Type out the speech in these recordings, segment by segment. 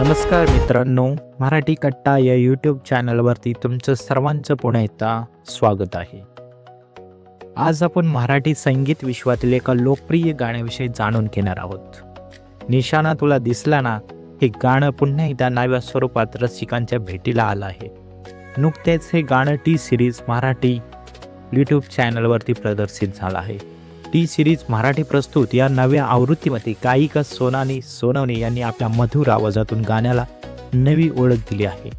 नमस्कार मित्रांनो, मराठी कट्टा या यूट्यूब चॅनलवरती तुमचं सर्वांचं पुन्हा एकदा स्वागत आहे. आज आपण मराठी संगीत विश्वातील एका लोकप्रिय गाण्याविषयी जाणून घेणार आहोत. निशाणा तुला दिसला ना हे गाणं पुन्हा एकदा नव्या स्वरूपात रसिकांच्या भेटीला आलं आहे. नुकतेच हे गाणं टी सिरीज मराठी यूट्यूब चॅनलवरती प्रदर्शित झालं आहे. टी सिरीज मराठी प्रस्तुत या नव्या आवृत्तीमध्ये गायिका सोनाली सोनवणे यांनी आपल्या मधुर आवाजातून गाण्याला नवी ओळख दिली आहे.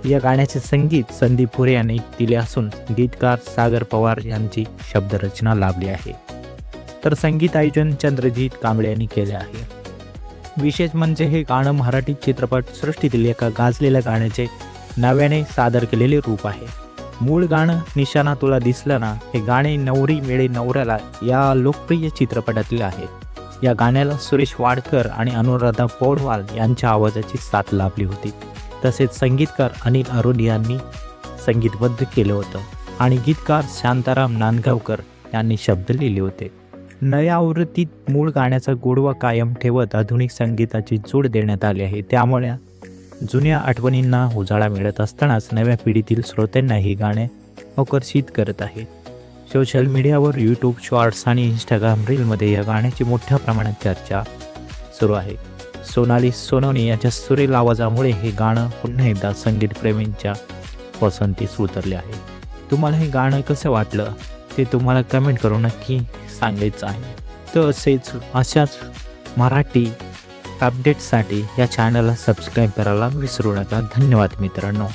या गाण्याचे संगीत संदीप पुरे यांनी दिले असून गीतकार सागर पवार यांची शब्दरचना लाभली आहे, तर संगीत आयोजन चंद्रजीत कांबळे यांनी केले आहे. विशेष म्हणजे हे गाणं मराठी चित्रपट सृष्टीतील एका गाजलेल्या गाण्याचे नव्याने सादर केलेले रूप आहे. मूळ गाणं निशाणा तुला दिसलं ना हे गाणे नवरी मिळे नवऱ्याला या लोकप्रिय चित्रपटातील आहे. या गाण्याला सुरेश वाडकर आणि अनुराधा पौडवाल यांच्या आवाजाची साथ लाभली होती. तसेच संगीतकार अनिल अरुण यांनी संगीतबद्ध केलं होतं आणि गीतकार शांताराम नांदगावकर यांनी शब्द लिहिले होते. नव्या आवृत्तीत मूळ गाण्याचा गोडवा कायम ठेवत आधुनिक संगीताची जोड देण्यात आली आहे. त्यामुळे जुन्या आठवणींना उजाळा मिळत असतानाच नव्या पिढीतील श्रोत्यांना हे गाणे आकर्षित करत आहे. सोशल मीडियावर यूट्यूब शॉर्ट्स आणि इंस्टाग्राम रीलमध्ये या गाण्याची मोठ्या प्रमाणात चर्चा सुरू आहे. सोनाली सोनवणे यांच्या सुरेल आवाजामुळे हे गाणं पुन्हा एकदा संगीतप्रेमींच्या पसंतीस उतरले आहे. तुम्हाला हे गाणं कसं वाटलं ते तुम्हाला कमेंट करून नक्की सांगायचं आहे. तर अशाच मराठी अपडेट्ससाठी या चॅनलला सबस्क्राईब करायला विसरू नका. धन्यवाद मित्रांनो.